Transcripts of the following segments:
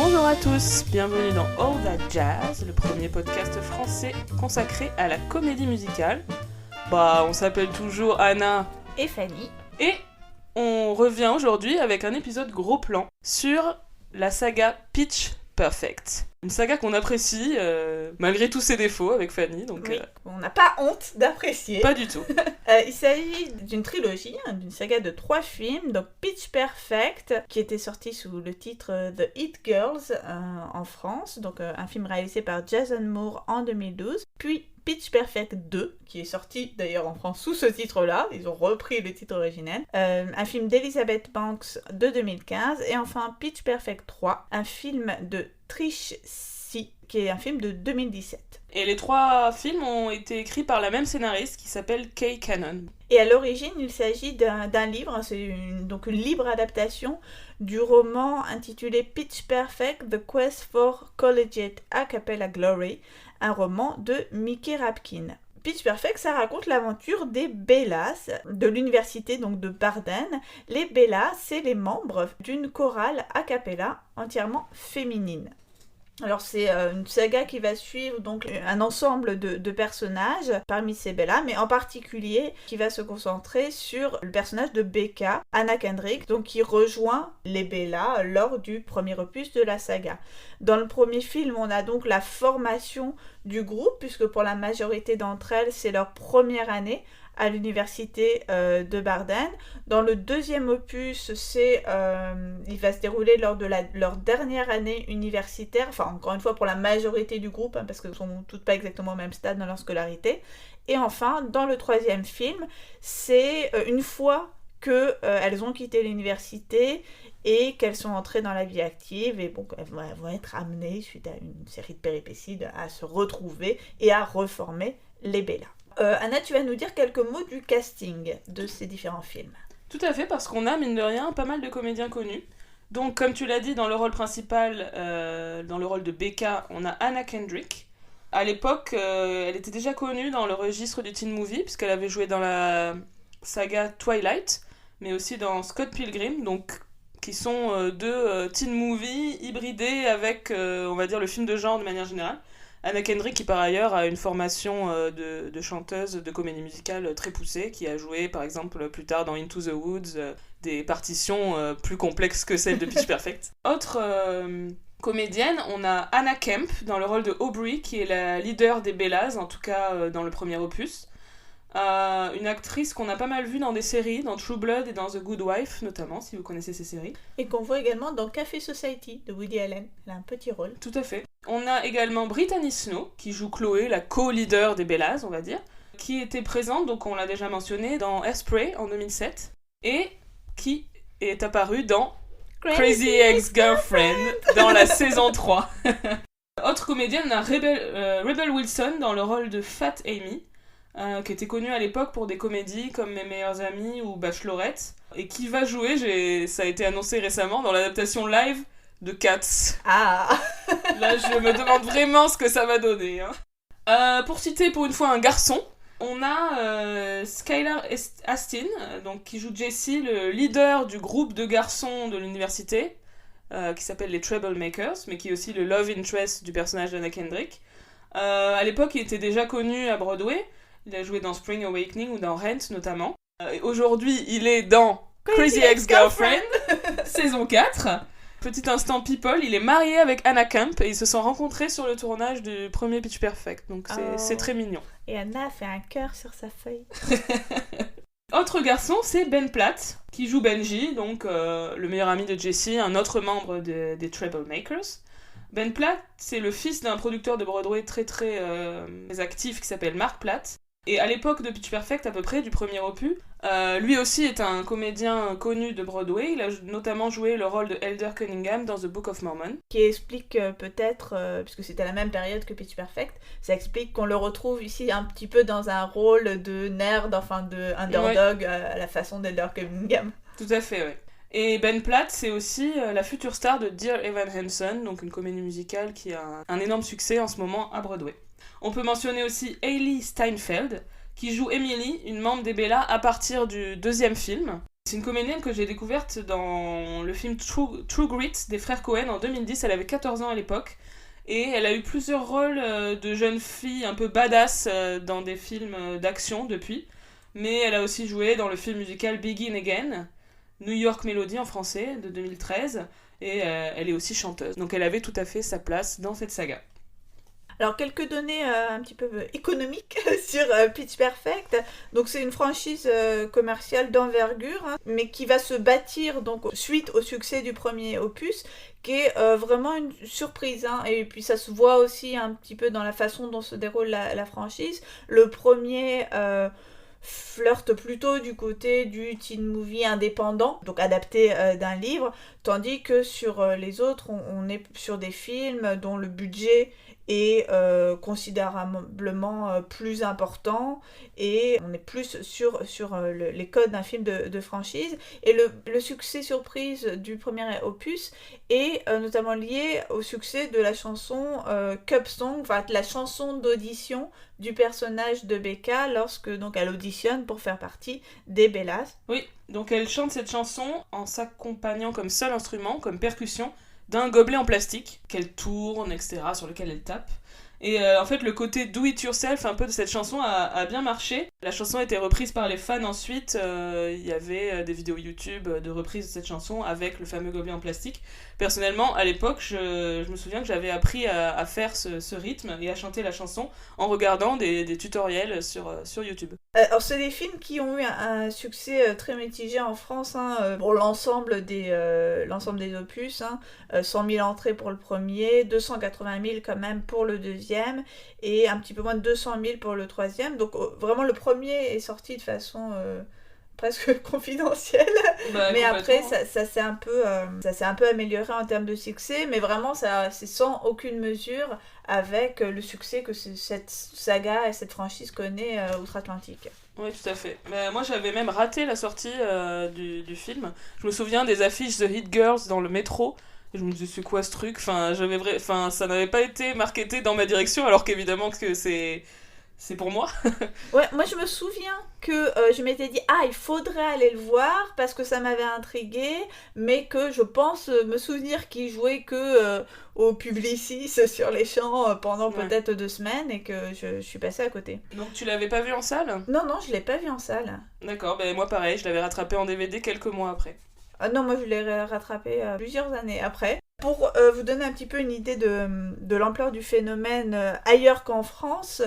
Bonjour à tous, bienvenue dans All That Jazz, le premier podcast français consacré à la comédie musicale. On s'appelle toujours Anna et Fanny. Et on revient aujourd'hui avec un épisode gros plan sur la saga Pitch Perfect. Une saga qu'on apprécie, malgré tous ses défauts avec Fanny. Donc, oui, on n'a pas honte d'apprécier. Pas du tout. Il s'agit d'une trilogie, d'une saga de 3 films, donc Pitch Perfect, qui était sorti sous le titre The It Girls en France, donc un film réalisé par Jason Moore en 2012, puis Pitch Perfect 2, qui est sorti d'ailleurs en France sous ce titre-là, ils ont repris le titre original, un film d'Elizabeth Banks de 2015, et enfin Pitch Perfect 3, un film de Trish Si, qui est un film de 2017. Et les 3 films ont été écrits par la même scénariste qui s'appelle Kay Cannon. Et à l'origine, il s'agit d'un livre, c'est donc une libre adaptation du roman intitulé Pitch Perfect, The Quest for Collegiate A Cappella Glory, un roman de Mickey Rapkin. Pitch Perfect, ça raconte l'aventure des Bellas de l'université donc de Barden. Les Bellas, c'est les membres d'une chorale a cappella entièrement féminine. Alors c'est une saga qui va suivre donc un ensemble de personnages parmi ces Bellas, mais en particulier qui va se concentrer sur le personnage de Becca, Anna Kendrick, donc qui rejoint les Bellas lors du premier opus de la saga. Dans le premier film, on a donc la formation du groupe, puisque pour la majorité d'entre elles, c'est leur première année à l'université de Barden. Dans le deuxième opus, il va se dérouler lors de leur dernière année universitaire, enfin encore une fois pour la majorité du groupe, parce qu'elles ne sont toutes pas exactement au même stade dans leur scolarité. Et enfin, dans le troisième film, c'est une fois qu'elles ont quitté l'université et qu'elles sont entrées dans la vie active, et bon, elles vont être amenées, suite à une série de péripéties, à se retrouver et à reformer les Bellas. Anna, tu vas nous dire quelques mots du casting de ces différents films. Tout à fait, parce qu'on a, mine de rien, pas mal de comédiens connus. Donc, comme tu l'as dit, dans le rôle principal, dans le rôle de Becca, on a Anna Kendrick. À l'époque, elle était déjà connue dans le registre du teen movie, puisqu'elle avait joué dans la saga Twilight, mais aussi dans Scott Pilgrim, donc qui sont deux teen movies hybridés avec, on va dire, le film de genre de manière générale. Anna Kendrick, qui par ailleurs a une formation de chanteuse de comédie musicale très poussée, qui a joué par exemple plus tard dans Into the Woods, des partitions plus complexes que celles de Pitch Perfect. Autre comédienne, on a Anna Kemp dans le rôle de Aubrey, qui est la leader des Bellas, en tout cas dans le premier opus. Une actrice qu'on a pas mal vue dans des séries, dans True Blood et dans The Good Wife notamment, si vous connaissez ces séries. Et qu'on voit également dans Café Society de Woody Allen, elle a un petit rôle. Tout à fait. On a également Brittany Snow, qui joue Chloé, la co-leader des Bellas, on va dire, qui était présente, donc on l'a déjà mentionné, dans Hairspray en 2007, et qui est apparue dans Crazy Ex-Girlfriend dans la saison 3. Autre comédienne, on a Rebel Wilson dans le rôle de Fat Amy, qui était connue à l'époque pour des comédies comme Mes meilleurs amis ou Bachelorette, et qui va jouer, ça a été annoncé récemment, dans l'adaptation live de Cats. Ah. Là, je me demande vraiment ce que ça va donner. Pour citer pour une fois un garçon, on a Skylar Astin, donc, qui joue Jessie, le leader du groupe de garçons de l'université, qui s'appelle les Troublemakers, mais qui est aussi le love interest du personnage d'Anna Kendrick. À l'époque, il était déjà connu à Broadway. Il a joué dans Spring Awakening ou dans Rent notamment. Aujourd'hui, il est dans Crazy Ex-Girlfriend, saison 4. Petit instant people, il est marié avec Anna Kemp et ils se sont rencontrés sur le tournage du premier Pitch Perfect, donc c'est très mignon. Et Anna a fait un cœur sur sa feuille. Autre garçon, c'est Ben Platt, qui joue Benji, donc le meilleur ami de Jessie, un autre membre des Troublemakers. Ben Platt, c'est le fils d'un producteur de Broadway très actif qui s'appelle Mark Platt. Et à l'époque de Pitch Perfect, à peu près, du premier opus, lui aussi est un comédien connu de Broadway. Il a notamment joué le rôle de Elder Cunningham dans The Book of Mormon. Qui explique peut-être, puisque c'était à la même période que Pitch Perfect, ça explique qu'on le retrouve ici un petit peu dans un rôle de nerd, enfin de underdog, ouais, à la façon d'Elder Cunningham. Tout à fait, oui. Et Ben Platt, c'est aussi la future star de Dear Evan Hansen, donc une comédie musicale qui a un énorme succès en ce moment à Broadway. On peut mentionner aussi Hailee Steinfeld, qui joue Emily, une membre des Bellas, à partir du deuxième film. C'est une comédienne que j'ai découverte dans le film True Grit des frères Coen en 2010. Elle avait 14 ans à l'époque. Et elle a eu plusieurs rôles de jeune fille un peu badass dans des films d'action depuis. Mais elle a aussi joué dans le film musical Begin Again, New York Melody en français, de 2013. Et elle est aussi chanteuse. Donc elle avait tout à fait sa place dans cette saga. Alors, quelques données un petit peu économiques sur Pitch Perfect. Donc, c'est une franchise commerciale d'envergure, hein, mais qui va se bâtir donc, suite au succès du premier opus, qui est vraiment une surprise. Hein. Et puis, ça se voit aussi un petit peu dans la façon dont se déroule la franchise. Le premier flirte plutôt du côté du teen movie indépendant, donc adapté d'un livre, tandis que sur les autres, on est sur des films dont le budget est considérablement plus important et on est plus sur les codes d'un film de franchise. Et le succès surprise du premier opus est notamment lié au succès de la chanson Cup Song, enfin la chanson d'audition du personnage de Becca lorsque donc elle auditionne pour faire partie des Bellas. Oui, donc elle chante cette chanson en s'accompagnant comme seul instrument, comme percussion, d'un gobelet en plastique qu'elle tourne, etc., sur lequel elle tape. Et en fait, le côté do-it-yourself un peu de cette chanson a bien marché. La chanson a été reprise par les fans ensuite. Il y avait des vidéos YouTube de reprise de cette chanson avec le fameux gobelet en plastique. Personnellement, à l'époque, je me souviens que j'avais appris à faire ce rythme et à chanter la chanson en regardant des tutoriels sur YouTube. Alors, c'est des films qui ont eu un succès très mitigé en France, hein, pour l'ensemble des opus. Hein, 100 000 entrées pour le premier, 280 000 quand même pour le deuxième, et un petit peu moins de 200 000 pour le troisième. Donc, vraiment, le premier est sorti de façon presque confidentielle. Mais après, ça s'est un peu amélioré en termes de succès, mais vraiment, c'est sans aucune mesure avec le succès que cette saga et cette franchise connaît outre-Atlantique. Oui, tout à fait. Mais moi, j'avais même raté la sortie du film. Je me souviens des affiches The Hit Girls dans le métro. Et je me disais, c'est quoi ce truc ? Ça n'avait pas été marketé dans ma direction, alors qu'évidemment que c'est pour moi. Ouais, moi je me souviens que je m'étais dit, il faudrait aller le voir parce que ça m'avait intriguée, mais que je pense me souvenir qu'il jouait que au Publicis sur les champs pendant peut-être 2 semaines et que je suis passée à côté. Donc tu l'avais pas vu en salle ? Non, je l'ai pas vu en salle. D'accord, moi pareil, je l'avais rattrapé en DVD quelques mois après. Non, moi je l'ai rattrapé plusieurs années après. Pour vous donner un petit peu une idée de l'ampleur du phénomène ailleurs qu'en France,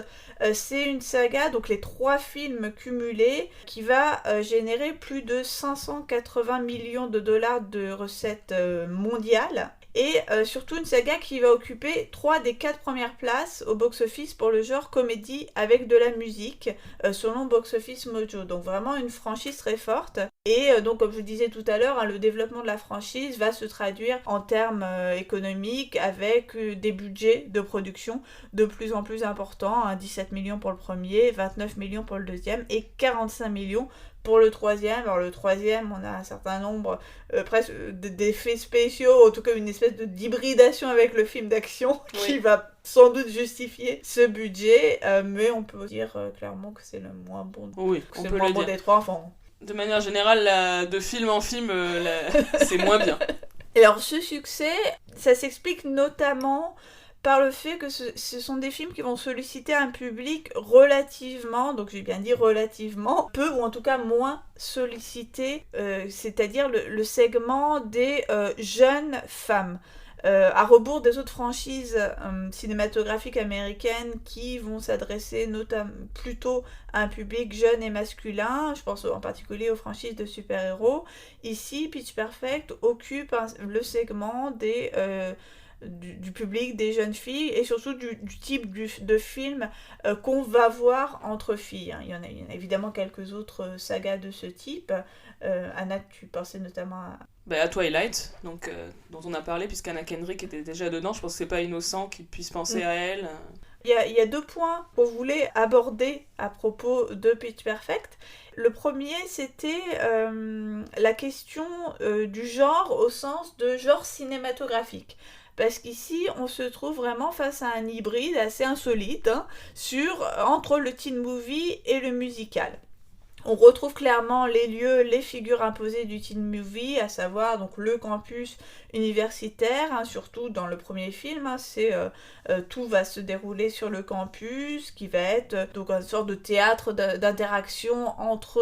c'est une saga, donc les 3 films cumulés, qui va générer plus de 580 millions de dollars de recettes mondiales. Et surtout une saga qui va occuper 3 des 4 premières places au box-office pour le genre comédie avec de la musique, selon Box Office Mojo. Donc vraiment une franchise très forte. Et donc comme je vous disais tout à l'heure, le développement de la franchise va se traduire en termes économiques avec des budgets de production de plus en plus importants. 17 millions pour le premier, 29 millions pour le deuxième et 45 millions pour le troisième. Alors le troisième, on a un certain nombre presque d'effets spéciaux, en tout cas une espèce d'hybridation avec le film d'action qui va sans doute justifier ce budget, mais on peut dire clairement que c'est le moins bon, c'est le moins bon des 3 enfants. De manière générale, de film en film, c'est moins bien. Et alors ce succès, ça s'explique notamment par le fait que ce sont des films qui vont solliciter un public relativement, donc j'ai bien dit relativement, peu ou en tout cas moins sollicité, c'est-à-dire le segment des jeunes femmes. À rebours des autres franchises cinématographiques américaines qui vont s'adresser notamment plutôt à un public jeune et masculin, je pense en particulier aux franchises de super-héros, ici Pitch Perfect occupe le segment du public des jeunes filles et surtout du type de film qu'on va voir entre filles. Il y en a évidemment quelques autres sagas de ce type. Anna, tu pensais notamment à Twilight, donc, dont on a parlé, puisqu'Anna Kendrick était déjà dedans. Je pense que c'est pas innocent qu'ils puissent penser à elle. Il y a 2 points qu'on voulait aborder à propos de Pitch Perfect. Le premier, c'était la question du genre au sens de genre cinématographique. Parce qu'ici, on se trouve vraiment face à un hybride assez insolite entre le teen movie et le musical. On retrouve clairement les lieux, les figures imposées du teen movie, à savoir donc le campus universitaire, hein, surtout dans le premier film. Hein, tout va se dérouler sur le campus, qui va être donc une sorte de théâtre d'interaction entre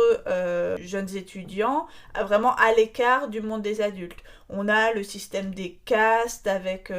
jeunes étudiants, vraiment à l'écart du monde des adultes. On a le système des castes avec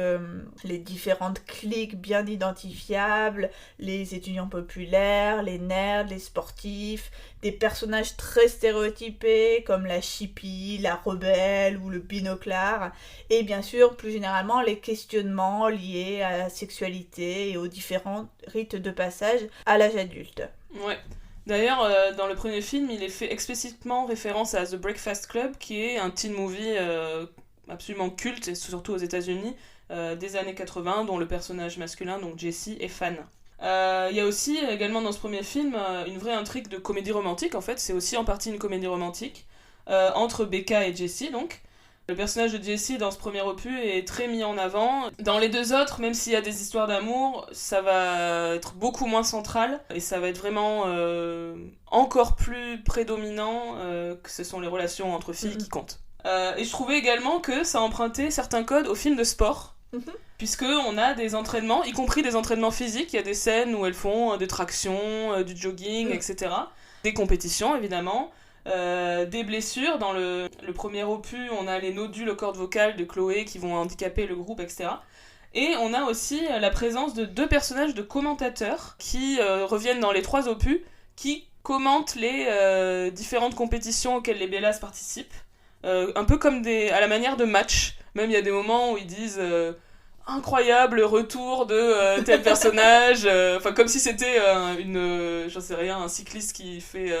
les différentes cliques bien identifiables, les étudiants populaires, les nerds, les sportifs, des personnages très stéréotypés comme la chippie, la rebelle ou le binoclard, et bien sûr plus généralement les questionnements liés à la sexualité et aux différents rites de passage à l'âge adulte. Ouais. D'ailleurs, dans le premier film, il est fait explicitement référence à The Breakfast Club, qui est un teen movie absolument culte, et surtout aux États-Unis, des années 80, dont le personnage masculin, donc Jesse, est fan. Il y a aussi également dans ce premier film une vraie intrigue de comédie romantique, en fait, c'est aussi en partie une comédie romantique, entre Becca et Jesse, donc. Le personnage de Jesse dans ce premier opus est très mis en avant. Dans les deux autres, même s'il y a des histoires d'amour, ça va être beaucoup moins central et ça va être vraiment encore plus prédominant que ce sont les relations entre filles qui comptent. Et je trouvais également que ça empruntait certains codes aux films de sport. Puisque on a des entraînements, y compris des entraînements physiques, il y a des scènes où elles font des tractions, du jogging, etc. Des compétitions évidemment. Des blessures. Dans le premier opus, on a les nodules aux cordes vocales de Chloé qui vont handicaper le groupe, etc. Et on a aussi la présence de 2 personnages de commentateurs qui reviennent dans les 3 opus, qui commentent les différentes compétitions auxquelles les Bellas participent. Un peu comme à la manière de match. Même il y a des moments où ils disent... incroyable retour de tel personnage, enfin comme si c'était j'en sais rien, un cycliste qui fait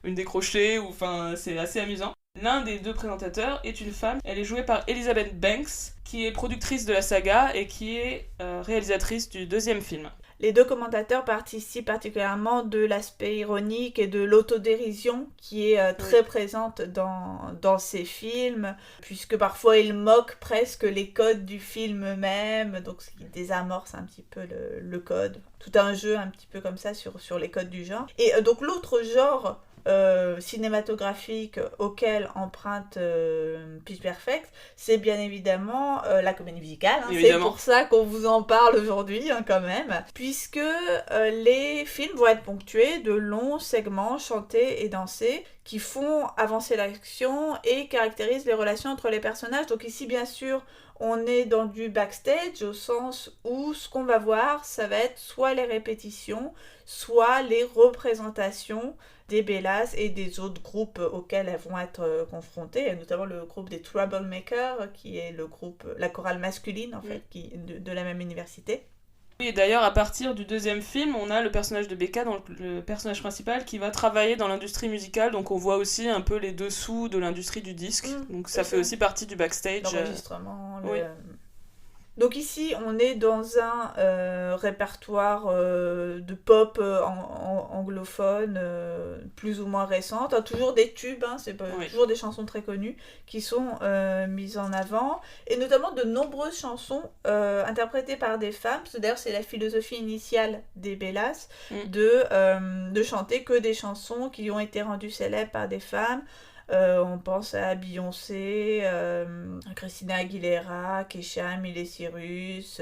une décrochée, ou enfin c'est assez amusant. L'un des 2 présentateurs est une femme, elle est jouée par Elizabeth Banks, qui est productrice de la saga et qui est réalisatrice du 2e film. Les 2 commentateurs participent particulièrement de l'aspect ironique et de l'autodérision qui est très présente dans ces films, puisque parfois ils moquent presque les codes du film eux-mêmes, donc ce qui désamorce un petit peu le code. Tout un jeu un petit peu comme ça sur les codes du genre. Et donc l'autre genre cinématographique auquel emprunte Pitch Perfect, c'est bien évidemment la comédie musicale. Hein. C'est pour ça qu'on vous en parle aujourd'hui, hein, quand même, puisque les films vont être ponctués de longs segments chantés et dansés qui font avancer l'action et caractérisent les relations entre les personnages. Donc ici, bien sûr, on est dans du backstage au sens où ce qu'on va voir, ça va être soit les répétitions, soit les représentations des Bellas et des autres groupes auxquels elles vont être confrontées, notamment le groupe des Troublemakers, qui est le groupe, la chorale masculine en fait, de la même université. Oui, et d'ailleurs, à partir du 2e film, on a le personnage de Becca, donc le personnage principal, qui va travailler dans l'industrie musicale, donc on voit aussi un peu les dessous de l'industrie du disque, donc ça fait aussi partie du backstage. L'enregistrement, Donc ici, on est dans un répertoire de pop anglophone plus ou moins récente. Toujours des tubes, hein, c'est toujours des chansons très connues qui sont mises en avant. Et notamment de nombreuses chansons interprétées par des femmes. D'ailleurs, c'est la philosophie initiale des Bellas de chanter que des chansons qui ont été rendues célèbres par des femmes. On pense à Beyoncé, Christina Aguilera, Kesha, Miley Cyrus,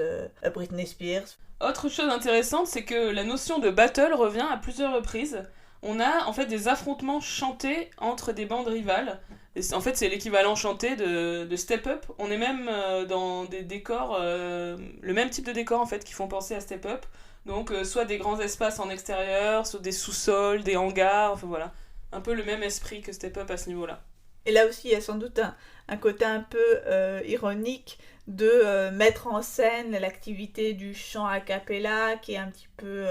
Britney Spears. Autre chose intéressante, c'est que la notion de battle revient à plusieurs reprises. On a en fait des affrontements chantés entre des bandes rivales. Et en fait, c'est l'équivalent chanté de Step Up. On est même dans des décors, le même type de décors en fait, qui font penser à Step Up. Donc, soit des grands espaces en extérieur, soit des sous-sols, des hangars, enfin voilà. Un peu le même esprit que Step Up à ce niveau-là. Et là aussi, il y a sans doute un côté un peu ironique de mettre en scène l'activité du chant a cappella qui est un petit peu...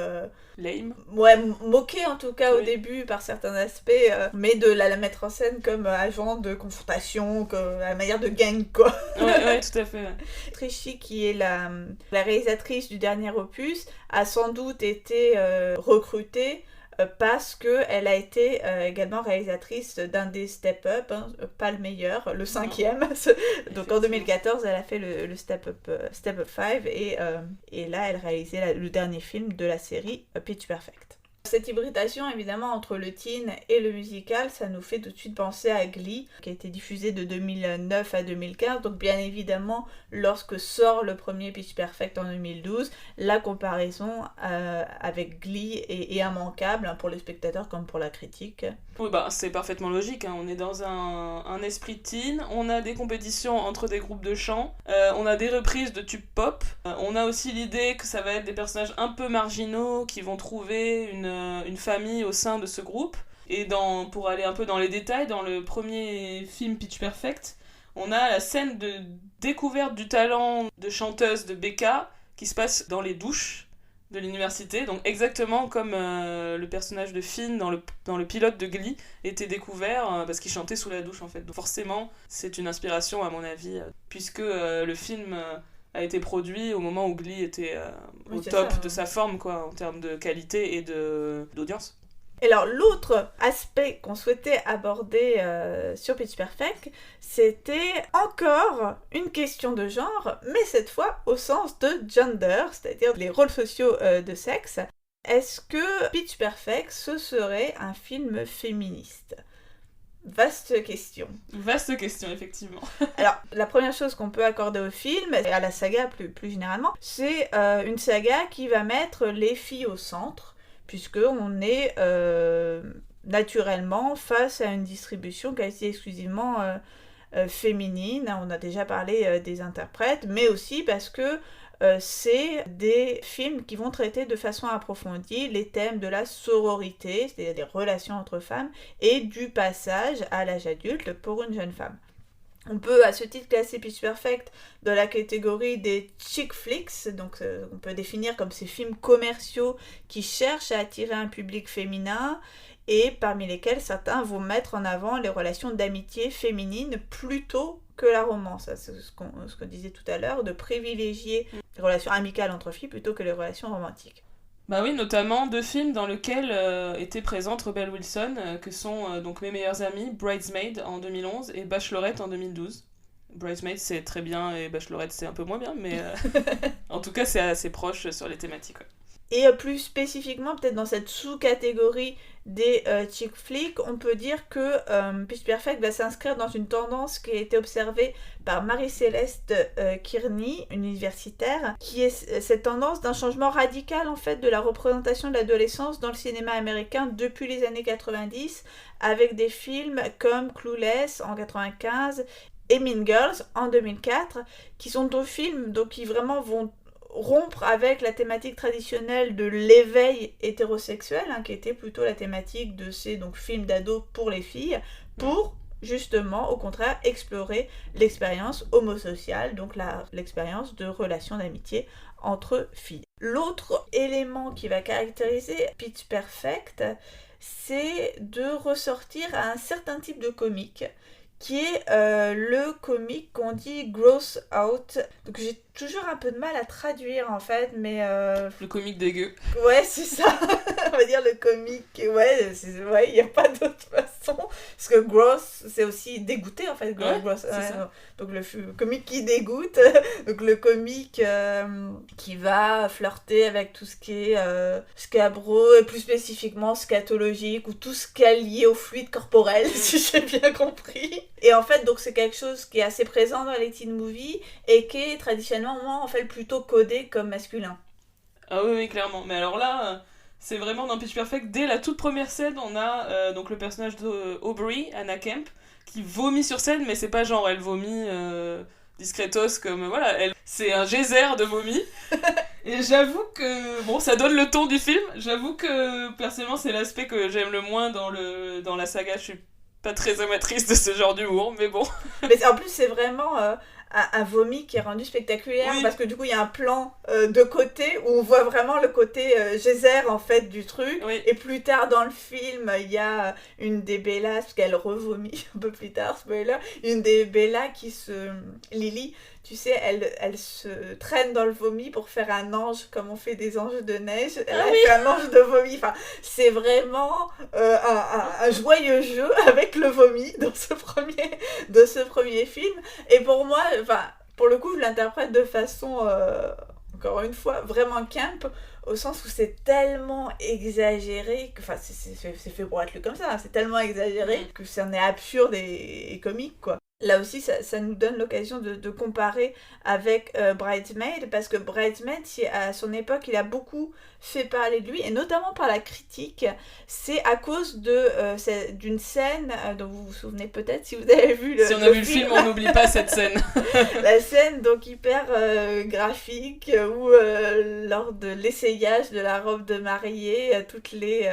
lame. Ouais, moqué en tout cas au début par certains aspects, mais de la mettre en scène comme agent de confrontation, à la manière de gang, quoi. Ouais, tout à fait. Ouais. Trichy, qui est la réalisatrice du dernier opus, a sans doute été recrutée parce qu'elle a été également réalisatrice d'un des Step Up, hein, pas le meilleur, le 5e. Donc en 2014, elle a fait le Step Up 5 et là, elle réalisait le dernier film de la série Pitch Perfect. Cette hybridation, évidemment, entre le teen et le musical, ça nous fait tout de suite penser à Glee, qui a été diffusé de 2009 à 2015. Donc, bien évidemment, lorsque sort le premier Pitch Perfect en 2012, la comparaison avec Glee est immanquable, hein, pour les spectateurs comme pour la critique. Oui, c'est parfaitement logique, hein. On est dans un esprit teen, on a des compétitions entre des groupes de chant, on a des reprises de tubes pop, on a aussi l'idée que ça va être des personnages un peu marginaux qui vont trouver une famille au sein de ce groupe. Et pour aller un peu dans les détails, dans le premier film Pitch Perfect, on a la scène de découverte du talent de chanteuse de Becca qui se passe dans les douches de l'université, donc exactement comme le personnage de Finn dans le pilote de Glee était découvert parce qu'il chantait sous la douche en fait. Donc forcément, c'est une inspiration à mon avis, puisque le film a été produit au moment où Glee était au top de sa forme, quoi, en termes de qualité et d'audience. Et alors, l'autre aspect qu'on souhaitait aborder sur Pitch Perfect, c'était encore une question de genre, mais cette fois au sens de gender, c'est-à-dire les rôles sociaux de sexe. Est-ce que Pitch Perfect, ce serait un film féministe ? Vaste question. Vaste question, effectivement. Alors, la première chose qu'on peut accorder au film, et à la saga plus généralement, c'est une saga qui va mettre les filles au centre, puisqu'on est naturellement face à une distribution quasi exclusivement féminine. On a déjà parlé des interprètes, mais aussi parce que c'est des films qui vont traiter de façon approfondie les thèmes de la sororité, c'est-à-dire des relations entre femmes, et du passage à l'âge adulte pour une jeune femme. On peut à ce titre classer Pitch Perfect dans la catégorie des chick flicks, donc on peut définir comme ces films commerciaux qui cherchent à attirer un public féminin et parmi lesquels certains vont mettre en avant les relations d'amitié féminines plutôt que la romance. C'est ce qu'on disait tout à l'heure, de privilégier les relations amicales entre filles plutôt que les relations romantiques. Bah oui, notamment 2 films dans lesquels étaient présentes Rebel Wilson, que sont donc Mes meilleures amies, Bridesmaid en 2011 et Bachelorette en 2012. Bridesmaid c'est très bien et Bachelorette c'est un peu moins bien, mais en tout cas c'est assez proche sur les thématiques. Ouais. Et plus spécifiquement, peut-être dans cette sous-catégorie des chick flicks, on peut dire que Pitch Perfect va s'inscrire dans une tendance qui a été observée par Marie-Céleste Kearney, une universitaire, qui est cette tendance d'un changement radical en fait de la représentation de l'adolescence dans le cinéma américain depuis les années 90, avec des films comme Clueless en 95 et Mean Girls en 2004, qui sont 2 films donc, qui vraiment vont rompre avec la thématique traditionnelle de l'éveil hétérosexuel, hein, qui était plutôt la thématique de ces films d'ados pour les filles, pour justement, au contraire, explorer l'expérience homosociale, donc l'expérience de relations d'amitié entre filles. L'autre élément qui va caractériser Pitch Perfect, c'est de ressortir à un certain type de comique, qui est le comique qu'on dit gross out. Donc j'ai toujours un peu de mal à traduire en fait, mais... Le comique dégueu. Ouais, c'est ça. On va dire le comique, ouais, il n'y a pas d'autre façon. Parce que gross, c'est aussi dégoûté en fait. Gross. C'est ça. Donc le comique qui dégoûte, donc le comique qui va flirter avec tout ce qui est scabro, et plus spécifiquement scatologique, ou tout ce qui est lié au fluide corporel, si j'ai bien compris. Et en fait, donc c'est quelque chose qui est assez présent dans les teen movies, et qui est traditionnellement en fait plutôt codé comme masculin. Ah oui, clairement. Mais alors là, c'est vraiment dans Pitch Perfect, dès la toute première scène, on a donc le personnage d'Aubrey, Anna Kemp, qui vomit sur scène, mais c'est pas genre elle vomit discretos comme voilà, c'est un geyser de vomi. Et j'avoue que bon, ça donne le ton du film. J'avoue que personnellement c'est l'aspect que j'aime le moins dans la saga. Je suis pas très amatrice de ce genre d'humour, mais bon. Mais en plus c'est vraiment un vomi qui est rendu spectaculaire, oui. Parce que du coup il y a un plan de côté où on voit vraiment le côté geyser en fait du truc, oui. Et plus tard dans le film il y a une des Bellas, parce qu'elle revomit un peu plus tard, spoiler, une des Bellas Lily, tu sais, elle se traîne dans le vomi pour faire un ange, comme on fait des anges de neige, elle fait un ange de vomi, enfin c'est vraiment un joyeux jeu avec le vomi dans ce premier film, et pour moi, pour le coup, je l'interprète de façon encore une fois, vraiment camp, au sens où c'est tellement exagéré, enfin c'est fait pour être lu comme ça, hein, c'est tellement exagéré que ça en est absurde et comique, quoi. Là aussi, ça nous donne l'occasion de comparer avec Bridesmaid, parce que Bridesmaid, à son époque, il a beaucoup fait parler de lui, et notamment par la critique. C'est à cause d'une scène dont vous vous souvenez peut-être si vous avez vu Si on a vu le film, on n'oublie pas cette scène. La scène donc hyper graphique où lors de l'essayage de la robe de mariée, toutes les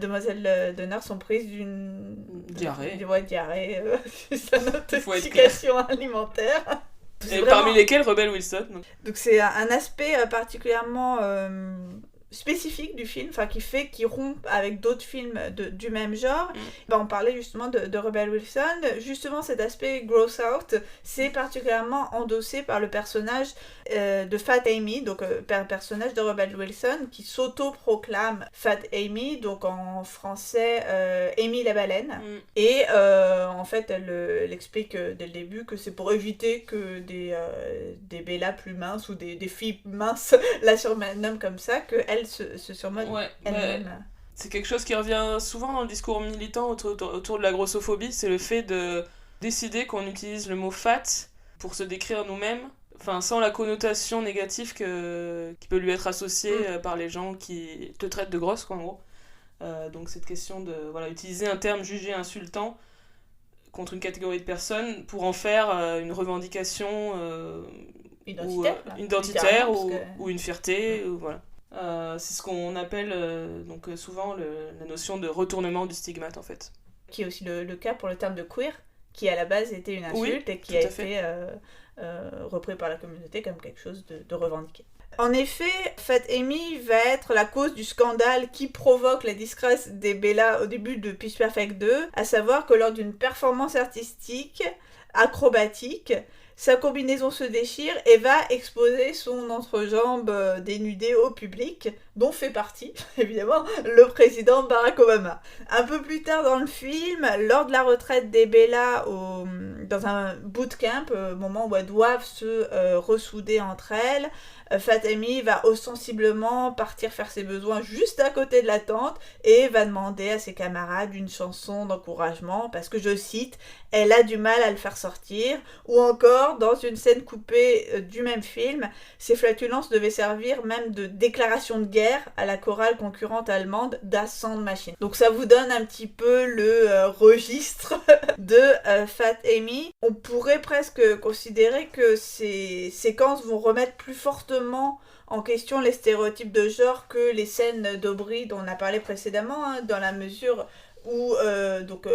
demoiselles d'honneur sont prises d'une diarrhée. Diarrhée, c'est une intoxication alimentaire. Et parmi lesquelles Rebel Wilson. Donc c'est un aspect particulièrement spécifique du film, enfin qui rompt avec d'autres films du même genre. On parlait justement de Rebel Wilson. Justement, cet aspect gross out, c'est particulièrement endossé par le personnage de Fat Amy, donc personnage de Rebel Wilson, qui s'auto-proclame Fat Amy, donc en français Amy la baleine. Et en fait, elle explique dès le début que c'est pour éviter que des Bella plus minces ou des filles minces la surnomment comme ça, qu'elle se surnomme elle-même. C'est quelque chose qui revient souvent dans le discours militant autour de la grossophobie, c'est le fait de décider qu'on utilise le mot fat pour se décrire nous-mêmes, enfin sans la connotation négative qui peut lui être associée par les gens qui te traitent de grosse, quoi, en gros. Donc cette question de utiliser un terme jugé insultant contre une catégorie de personnes pour en faire une revendication identitaire ou une fierté, ou voilà. C'est ce qu'on appelle donc souvent la notion de retournement du stigmate, en fait. Qui est aussi le cas pour le terme de queer, qui à la base était une insulte et qui a été repris par la communauté comme quelque chose de revendiqué. En effet, Fat Amy va être la cause du scandale qui provoque la disgrâce des Bella au début de Pitch Perfect 2, à savoir que lors d'une performance artistique acrobatique, sa combinaison se déchire et va exposer son entrejambe dénudée au public, dont fait partie, évidemment, le président Barack Obama. Un peu plus tard dans le film, lors de la retraite des Bella dans un bootcamp, au moment où elles doivent se ressouder entre elles, Fat Amy va ostensiblement partir faire ses besoins juste à côté de la tente et va demander à ses camarades une chanson d'encouragement parce que, je cite, elle a du mal à le faire sortir, ou encore, dans une scène coupée du même film, ces flatulences devaient servir même de déclaration de guerre à la chorale concurrente allemande Das Soundmachine. Donc ça vous donne un petit peu le registre de Fat Amy. On pourrait presque considérer que ces séquences vont remettre plus fortement en question les stéréotypes de genre que les scènes d'Aubrey dont on a parlé précédemment, hein, dans la mesure où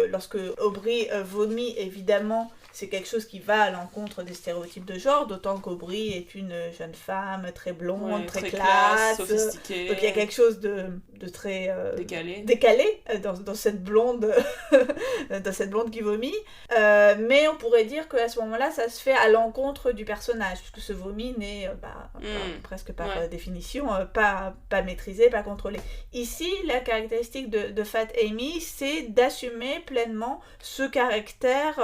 lorsque Aubrey vomit, évidemment, c'est quelque chose qui va à l'encontre des stéréotypes de genre, d'autant qu'Aubrey est une jeune femme très blonde, très classe, sophistiquée. Donc il y a quelque chose de très décalé dans cette blonde dans cette blonde qui vomit. Mais on pourrait dire qu'à ce moment-là, ça se fait à l'encontre du personnage, puisque ce vomi n'est presque par définition pas maîtrisé, pas contrôlé. Ici, la caractéristique de Fat Amy, c'est d'assumer pleinement ce caractère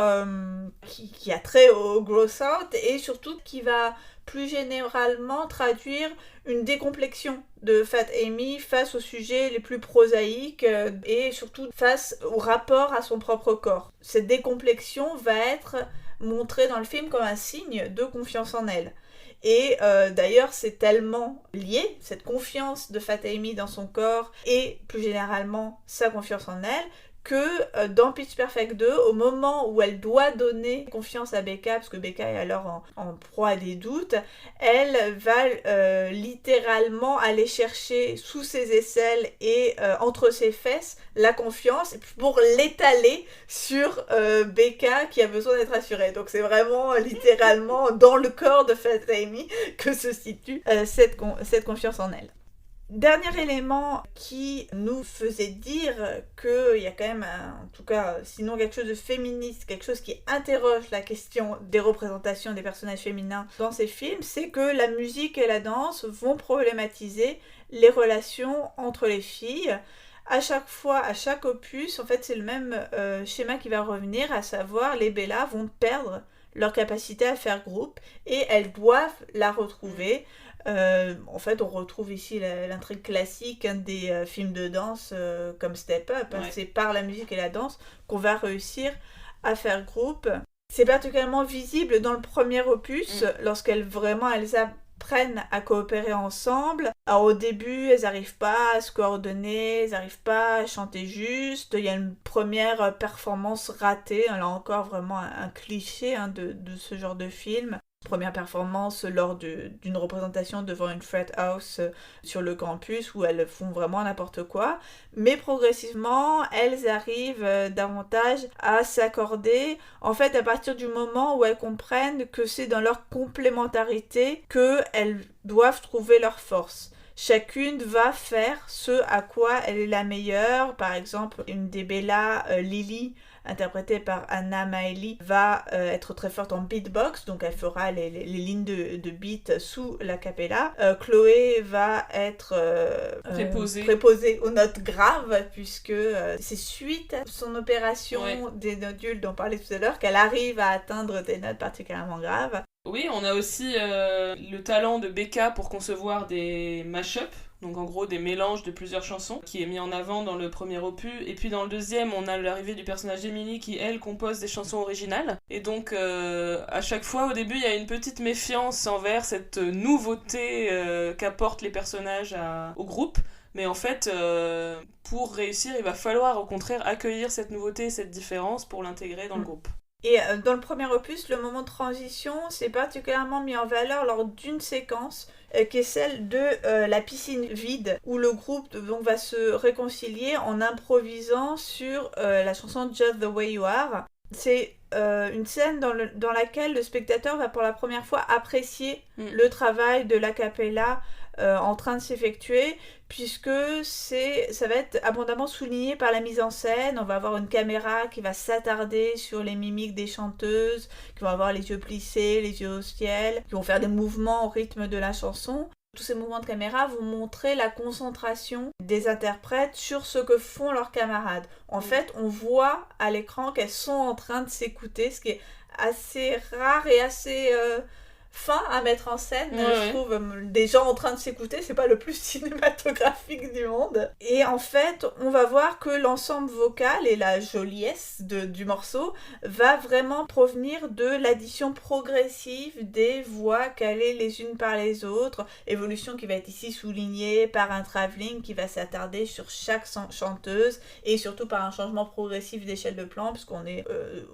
qui a trait au gross out et surtout qui va plus généralement traduire une décomplexion de Fat Amy face aux sujets les plus prosaïques et surtout face au rapport à son propre corps. Cette décomplexion va être montrée dans le film comme un signe de confiance en elle. Et d'ailleurs, c'est tellement lié, cette confiance de Fat Amy dans son corps et plus généralement sa confiance en elle, que dans Pitch Perfect 2, au moment où elle doit donner confiance à Becca, parce que Becca est alors en proie à des doutes, elle va littéralement aller chercher sous ses aisselles et entre ses fesses la confiance pour l'étaler sur Becca qui a besoin d'être assurée. Donc c'est vraiment littéralement dans le corps de Fat Amy que se situe cette confiance en elle. Dernier élément qui nous faisait dire qu'il y a quand même, en tout cas, sinon quelque chose de féministe, quelque chose qui interroge la question des représentations des personnages féminins dans ces films, c'est que la musique et la danse vont problématiser les relations entre les filles. À chaque fois, à chaque opus, en fait, c'est le même schéma qui va revenir, à savoir les Bella vont perdre leur capacité à faire groupe et elles doivent la retrouver En fait, on retrouve ici l'intrigue classique des films de danse comme Step Up. Ouais. C'est par la musique et la danse qu'on va réussir à faire groupe. C'est particulièrement visible dans le premier opus, lorsqu'elles apprennent à coopérer ensemble. Alors au début, elles n'arrivent pas à se coordonner, elles n'arrivent pas à chanter juste. Il y a une première performance ratée, là encore vraiment un cliché de ce genre de film. Première performance lors d'une représentation devant une frat house sur le campus où elles font vraiment n'importe quoi. Mais progressivement, elles arrivent davantage à s'accorder. En fait, à partir du moment où elles comprennent que c'est dans leur complémentarité qu'elles doivent trouver leur force. Chacune va faire ce à quoi elle est la meilleure. Par exemple, une des Bella, Lily, interprétée par Anna Maëli, va être très forte en beatbox, donc elle fera les lignes de beat sous la cappella. Chloé va être préposée aux notes graves, puisque c'est suite à son opération des nodules dont on parlait tout à l'heure qu'elle arrive à atteindre des notes particulièrement graves. Oui, on a aussi le talent de Becca pour concevoir des mash-up, donc en gros des mélanges de plusieurs chansons, qui est mis en avant dans le premier opus. Et puis dans le deuxième, on a l'arrivée du personnage d'Emily qui, elle, compose des chansons originales. Et donc à chaque fois, au début, il y a une petite méfiance envers cette nouveauté qu'apportent les personnages au groupe. Mais en fait, pour réussir, il va falloir au contraire accueillir cette nouveauté, cette différence pour l'intégrer dans le groupe. Et dans le premier opus, le moment de transition, c'est particulièrement mis en valeur lors d'une séquence qui est celle de la piscine vide, où le groupe va se réconcilier en improvisant sur la chanson Just the Way You Are. C'est une scène dans laquelle le spectateur va pour la première fois apprécier le travail de l'a cappella en train de s'effectuer, puisque ça va être abondamment souligné par la mise en scène. On va avoir une caméra qui va s'attarder sur les mimiques des chanteuses, qui vont avoir les yeux plissés, les yeux au ciel, qui vont faire des mouvements au rythme de la chanson. Tous ces mouvements de caméra vont montrer la concentration des interprètes sur ce que font leurs camarades. En fait, on voit à l'écran qu'elles sont en train de s'écouter, ce qui est assez rare et assez fin à mettre en scène. Je trouve des gens en train de s'écouter, c'est pas le plus cinématographique du monde. Et en fait, on va voir que l'ensemble vocal et la joliesse du morceau va vraiment provenir de l'addition progressive des voix calées les unes par les autres, évolution qui va être ici soulignée par un travelling qui va s'attarder sur chaque chanteuse et surtout par un changement progressif d'échelle de plan, puisqu'on est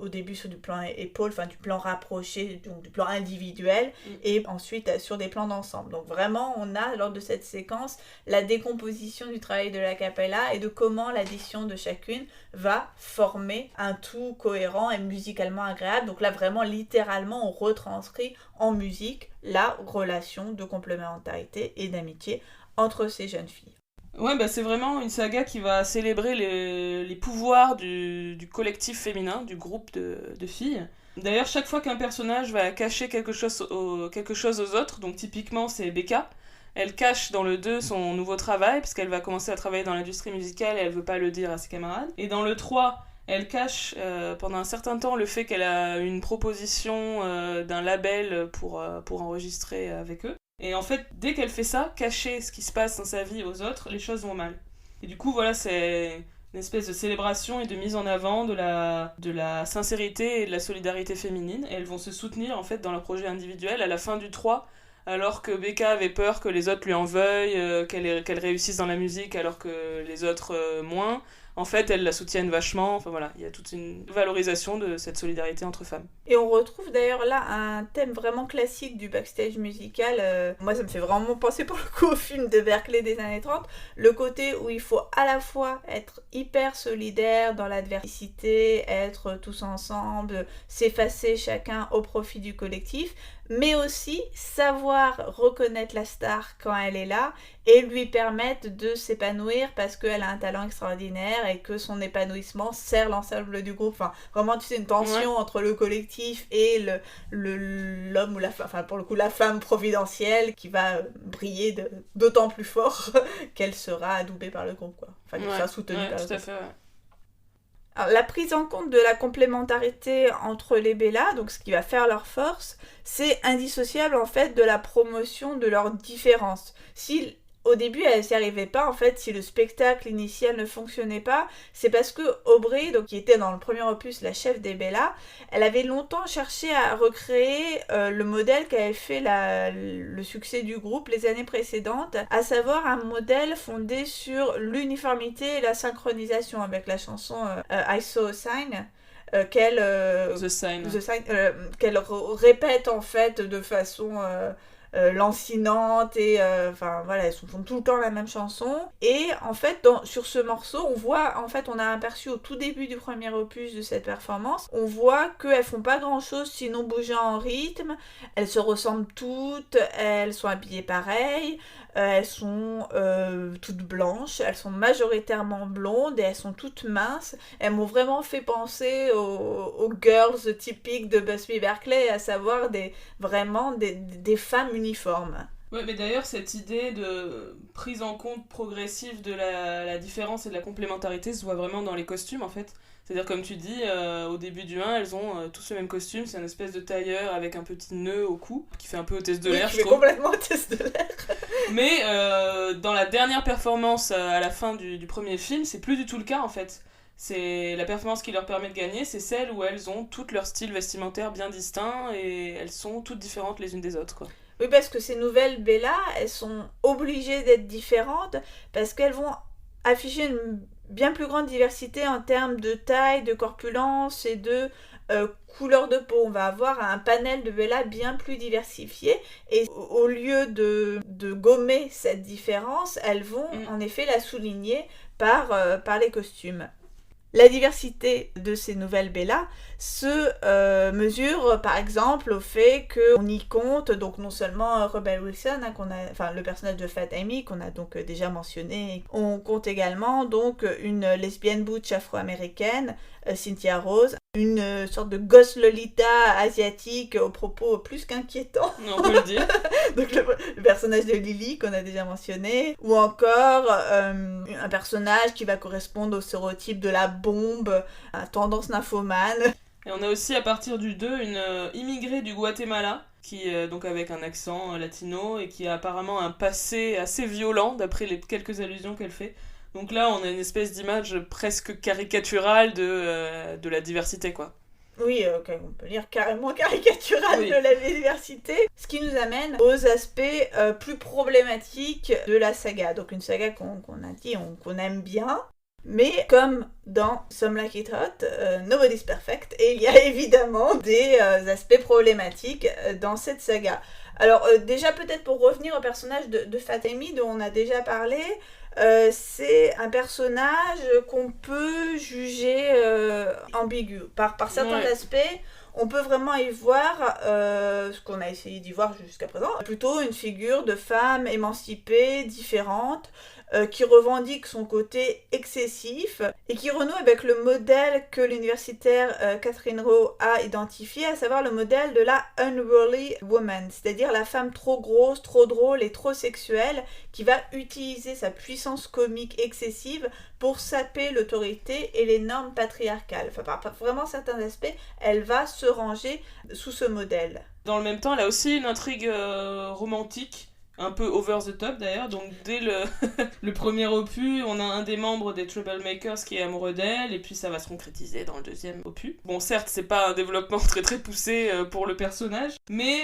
au début sur du plan épaule, enfin du plan rapproché, donc du plan individuel, et ensuite sur des plans d'ensemble. Donc vraiment, on a lors de cette séquence la décomposition du travail de l'a cappella et de comment l'addition de chacune va former un tout cohérent et musicalement agréable. Donc là, vraiment, littéralement, on retranscrit en musique la relation de complémentarité et d'amitié entre ces jeunes filles. Ouais, bah c'est vraiment une saga qui va célébrer les pouvoirs du collectif féminin, du groupe de filles. D'ailleurs, chaque fois qu'un personnage va cacher quelque chose aux autres, donc typiquement c'est Becca, elle cache dans le 2 son nouveau travail, puisqu'elle va commencer à travailler dans l'industrie musicale et elle veut pas le dire à ses camarades. Et dans le 3, elle cache pendant un certain temps le fait qu'elle a une proposition d'un label pour enregistrer avec eux. Et en fait, dès qu'elle fait ça, cacher ce qui se passe dans sa vie aux autres, les choses vont mal. Et du coup, voilà, c'est une espèce de célébration et de mise en avant de la sincérité et de la solidarité féminine. Et elles vont se soutenir en fait dans leur projet individuel à la fin du 3, alors que Becca avait peur que les autres lui en veuillent, qu'elle réussisse dans la musique alors que les autres moins. En fait, elles la soutiennent vachement. Enfin voilà, il y a toute une valorisation de cette solidarité entre femmes. Et on retrouve d'ailleurs là un thème vraiment classique du backstage musical. Moi, ça me fait vraiment penser pour le coup au film de Berkeley des années 30. Le côté où il faut à la fois être hyper solidaire dans l'adversité, être tous ensemble, s'effacer chacun au profit du collectif, mais aussi savoir reconnaître la star quand elle est là et lui permettre de s'épanouir parce qu'elle a un talent extraordinaire et que son épanouissement sert l'ensemble du groupe. Enfin, vraiment, tu sais, une tension entre le collectif et l'homme ou la femme, enfin pour le coup la femme providentielle qui va briller d'autant plus fort qu'elle sera adoubée par le groupe, quoi. Enfin, qu'elle sera soutenue par le groupe. Fait, ouais. Alors, la prise en compte de la complémentarité entre les Bella, donc ce qui va faire leur force, c'est indissociable en fait de la promotion de leurs différences. Si au début elles n'y arrivaient pas, en fait, si le spectacle initial ne fonctionnait pas, c'est parce que Aubrey, donc qui était dans le premier opus la chef des Bella, elle avait longtemps cherché à recréer le modèle qui avait fait le succès du groupe les années précédentes, à savoir un modèle fondé sur l'uniformité et la synchronisation avec la chanson I Saw a Sign. The Sign. Qu'elle répète en fait de façon lancinante et enfin voilà, elles font tout le temps la même chanson. Et en fait sur ce morceau on a aperçu au tout début du premier opus de cette performance, on voit qu'elles font pas grand chose sinon bouger en rythme. Elles se ressemblent toutes, elles sont habillées pareil, elles sont toutes blanches, elles sont majoritairement blondes et elles sont toutes minces. Elles m'ont vraiment fait penser aux girls typiques de Busby Berkeley, à savoir des femmes uniformes. Ouais, mais d'ailleurs, cette idée de prise en compte progressive de la différence et de la complémentarité se voit vraiment dans les costumes, en fait. C'est-à-dire, comme tu dis, au début du 1, elles ont tous le même costume, c'est une espèce de tailleur avec un petit nœud au cou, qui fait un peu hôtesse de l'air, je trouve. Complètement hôtesse de l'air. Mais dans la dernière performance, à la fin du premier film, c'est plus du tout le cas, en fait. C'est la performance qui leur permet de gagner, c'est celle où elles ont tout leur style vestimentaire bien distinct et elles sont toutes différentes les unes des autres, quoi. Oui, parce que ces nouvelles Bella, elles sont obligées d'être différentes parce qu'elles vont afficher une bien plus grande diversité en termes de taille, de corpulence et de couleur de peau. On va avoir un panel de Bella bien plus diversifié et au lieu de gommer cette différence, elles vont en effet la souligner par les costumes. La diversité de ces nouvelles Bella se mesure par exemple au fait qu'on y compte donc non seulement Rebel Wilson, le personnage de Fat Amy qu'on a donc déjà mentionné, on compte également donc une lesbienne butch afro-américaine, Cynthia Rose, une sorte de gosse Lolita asiatique aux propos plus qu'inquiétants. On peut le dire. Donc le personnage de Lily qu'on a déjà mentionné, ou encore un personnage qui va correspondre au stéréotype de la bombe, à tendance nymphomane. Et on a aussi à partir du 2 une immigrée du Guatemala qui donc avec un accent latino et qui a apparemment un passé assez violent d'après les quelques allusions qu'elle fait. Donc là, on a une espèce d'image presque caricaturale de la diversité, quoi. Oui, on peut dire carrément caricatural de la diversité. Ce qui nous amène aux aspects plus problématiques de la saga. Donc une saga qu'on a dit, qu'on aime bien. Mais comme dans Some Like It Hot, Nobody's Perfect, et il y a évidemment des aspects problématiques dans cette saga. Alors déjà peut-être pour revenir au personnage de Fat Amy dont on a déjà parlé, c'est un personnage qu'on peut juger ambigu. Par certains aspects, on peut vraiment y voir ce qu'on a essayé d'y voir jusqu'à présent, plutôt une figure de femme émancipée, différente, qui revendique son côté excessif et qui renoue avec le modèle que l'universitaire Catherine Rowe a identifié, à savoir le modèle de la unruly woman, c'est-à-dire la femme trop grosse, trop drôle et trop sexuelle qui va utiliser sa puissance comique excessive pour saper l'autorité et les normes patriarcales. Enfin, par vraiment certains aspects, elle va se ranger sous ce modèle. Dans le même temps, elle a aussi une intrigue romantique, un peu over the top d'ailleurs. Donc dès le premier opus, on a un des membres des Troublemakers qui est amoureux d'elle, et puis ça va se concrétiser dans le deuxième opus. Bon, certes, c'est pas un développement très très poussé pour le personnage, mais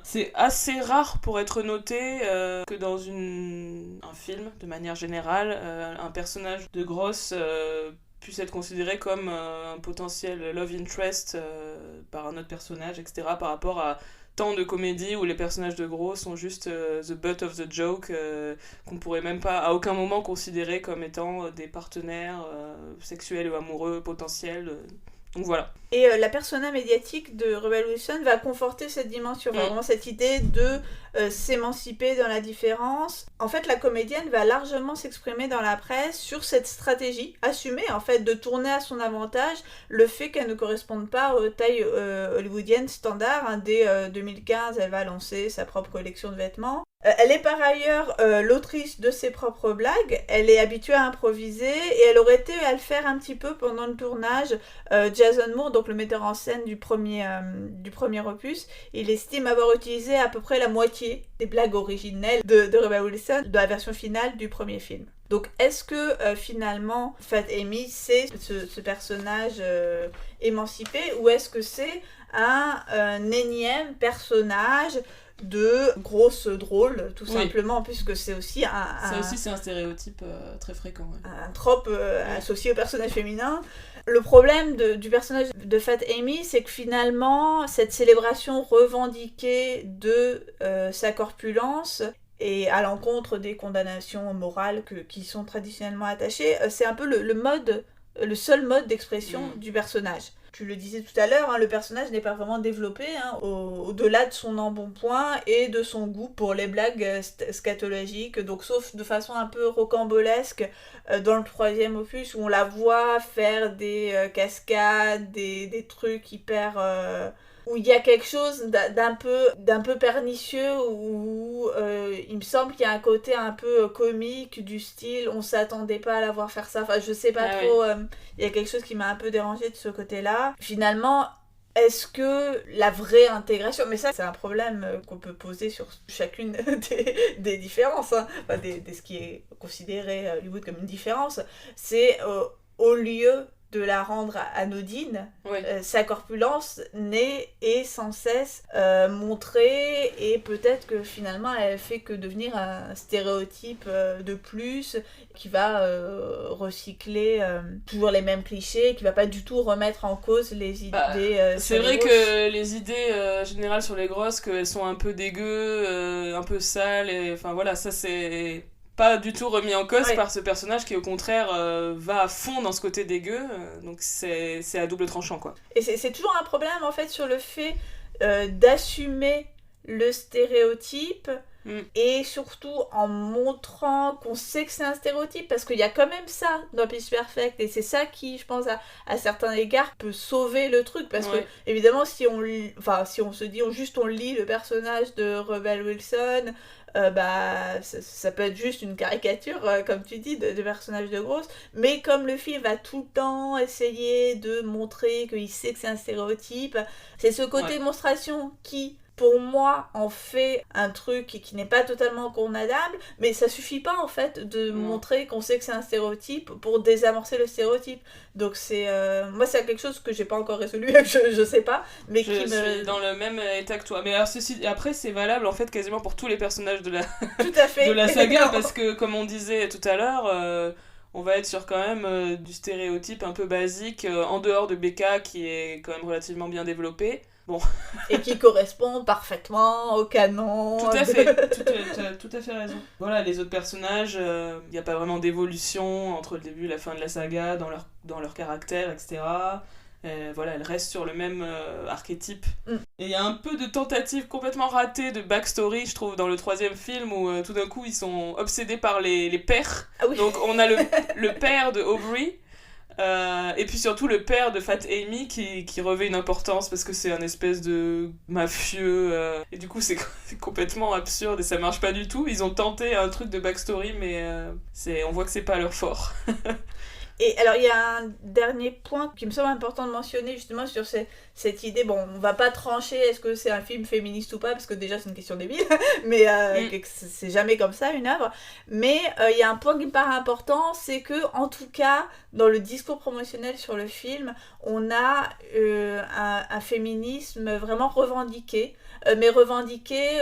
c'est assez rare pour être noté que dans un film, de manière générale, un personnage de grosse puisse être considéré comme un potentiel love interest par un autre personnage, etc. par rapport à tant de comédies où les personnages de gros sont juste the butt of the joke, qu'on pourrait même pas à aucun moment considérer comme étant des partenaires sexuels ou amoureux potentiels. Donc voilà. Et la persona médiatique de Rebel Wilson va conforter cette dimension, vraiment cette idée de s'émanciper dans la différence. En fait, la comédienne va largement s'exprimer dans la presse sur cette stratégie assumée, en fait, de tourner à son avantage le fait qu'elle ne corresponde pas aux tailles hollywoodiennes standards. Dès 2015, elle va lancer sa propre collection de vêtements. Elle est par ailleurs l'autrice de ses propres blagues, elle est habituée à improviser et elle aurait été à le faire un petit peu pendant le tournage. Jason Moore, donc le metteur en scène du premier opus, il estime avoir utilisé à peu près la moitié des blagues originelles de Rebel Wilson de la version finale du premier film. Donc est-ce que finalement Fat Amy c'est ce personnage émancipé ou est-ce que c'est un énième personnage de grosse drôle, tout simplement, puisque c'est aussi c'est un stéréotype très fréquent. Ouais. Un trope associé au personnage féminin. Le problème du personnage de Fat Amy, c'est que finalement, cette célébration revendiquée de sa corpulence et à l'encontre des condamnations morales qui sont traditionnellement attachées, c'est un peu le seul mode d'expression du personnage. Tu le disais tout à l'heure, le personnage n'est pas vraiment développé, au-delà de son embonpoint et de son goût pour les blagues scatologiques, donc sauf de façon un peu rocambolesque dans le troisième opus où on la voit faire des cascades, des trucs hyper... où il y a quelque chose d'un peu pernicieux, où il me semble qu'il y a un côté un peu comique, du style on s'attendait pas à la voir faire ça, enfin je sais pas trop, il y a quelque chose qui m'a un peu dérangée de ce côté-là. Finalement, est-ce que la vraie intégration, mais ça c'est un problème qu'on peut poser sur chacune des différences, enfin, de ce qui est considéré Hollywood comme une différence, c'est au lieu de la rendre anodine, sa corpulence est sans cesse montrée et peut-être que finalement elle fait que devenir un stéréotype de plus qui va recycler toujours les mêmes clichés, qui va pas du tout remettre en cause les idées c'est vrai que les idées générales sur les grosses, qu'elles sont un peu dégueu, un peu sales, et enfin voilà, ça c'est pas du tout remis en cause par ce personnage qui au contraire va à fond dans ce côté dégueu, donc c'est à double tranchant quoi. Et c'est toujours un problème en fait sur le fait d'assumer le stéréotype et surtout en montrant qu'on sait que c'est un stéréotype, parce qu'il y a quand même ça dans Pitch Perfect et c'est ça qui je pense à certains égards peut sauver le truc, parce que évidemment si on se dit on lit le personnage de Rebel Wilson, ça peut être juste une caricature, comme tu dis, de personnage de grosse, mais comme le film va tout le temps essayer de montrer qu'il sait que c'est un stéréotype, c'est ce côté démonstration qui, pour moi, en fait un truc qui n'est pas totalement condamnable, mais ça suffit pas en fait de montrer qu'on sait que c'est un stéréotype pour désamorcer le stéréotype. Donc c'est moi c'est quelque chose que j'ai pas encore résolu, je sais pas, mais je suis dans le même état que toi. Mais alors après c'est valable en fait quasiment pour tous les personnages de la tout à fait. de la saga, parce que comme on disait tout à l'heure, on va être sur quand même du stéréotype un peu basique en dehors de Becca qui est quand même relativement bien développé. Bon. Et qui correspond parfaitement au canon. Tout à fait, tu as tout à fait raison. Voilà, les autres personnages, il n'y a pas vraiment d'évolution entre le début et la fin de la saga, dans leur caractère, etc. Voilà, elles restent sur le même archétype. Et il y a un peu de tentatives complètement ratées de backstory, je trouve, dans le troisième film, où tout d'un coup, ils sont obsédés par les pères. Ah oui. Donc on a le père de Aubrey, et puis surtout le père de Fat Amy qui revêt une importance parce que c'est un espèce de mafieux, et du coup c'est complètement absurde et ça marche pas du tout. Ils ont tenté un truc de backstory, mais on voit que c'est pas leur fort. Et alors il y a un dernier point qui me semble important de mentionner justement sur cette idée, bon on va pas trancher est-ce que c'est un film féministe ou pas, parce que déjà c'est une question débile, mais c'est jamais comme ça une œuvre, mais il y a un point qui me paraît important, c'est que en tout cas dans le discours promotionnel sur le film, on a un féminisme vraiment revendiqué, mais revendiqué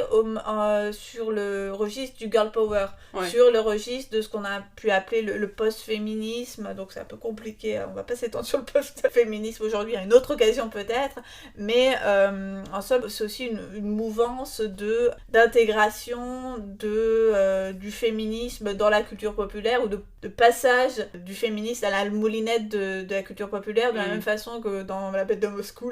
sur le registre du girl power, sur le registre de ce qu'on a pu appeler le post-féminisme. Donc c'est un peu compliqué, on va pas s'étendre sur le post-féminisme aujourd'hui, à une autre occasion peut-être, mais en somme c'est aussi une mouvance d'intégration du féminisme dans la culture populaire, ou de passage du féminisme à la moulinette de la culture populaire, de la même façon que dans La Bête de Moscou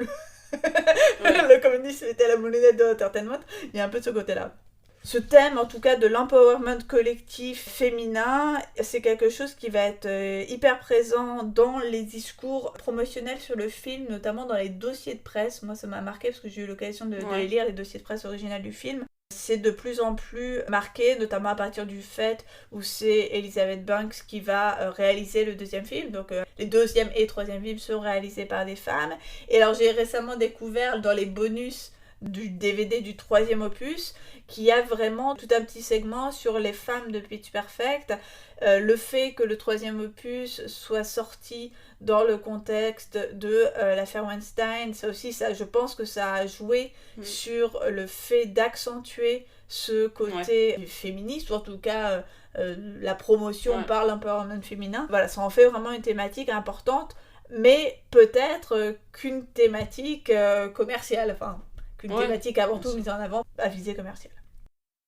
le communisme était la moulinette de l'entertainment. Il y a un peu de ce côté-là. Ce thème, en tout cas, de l'empowerment collectif féminin, c'est quelque chose qui va être hyper présent dans les discours promotionnels sur le film, notamment dans les dossiers de presse. Moi, ça m'a marqué parce que j'ai eu l'occasion de les lire, les dossiers de presse originales du film. C'est de plus en plus marqué, notamment à partir du fait où c'est Elizabeth Banks qui va réaliser le deuxième film. Donc les deuxième et troisième films sont réalisés par des femmes. Et alors j'ai récemment découvert dans les bonus du DVD du troisième opus qu'il y a vraiment tout un petit segment sur les femmes de Pitch Perfect. Le fait que le troisième opus soit sorti dans le contexte de l'affaire Weinstein, ça aussi, je pense que ça a joué sur le fait d'accentuer ce côté féministe, ou en tout cas la promotion par l'empowerment féminin. Voilà, ça en fait vraiment une thématique importante, mais peut-être qu'une thématique commerciale, enfin, qu'une thématique avant tout mise en avant à visée commerciale.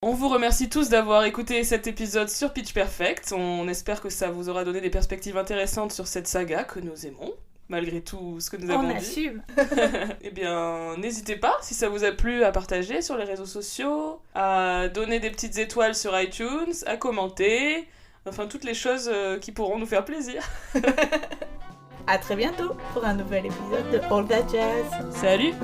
On vous remercie tous d'avoir écouté cet épisode sur Pitch Perfect. On espère que ça vous aura donné des perspectives intéressantes sur cette saga que nous aimons, malgré tout ce que nous avons dit. On assume. Eh bien, n'hésitez pas, si ça vous a plu, à partager sur les réseaux sociaux, à donner des petites étoiles sur iTunes, à commenter, enfin toutes les choses qui pourront nous faire plaisir. À très bientôt pour un nouvel épisode de All That Jazz. Salut!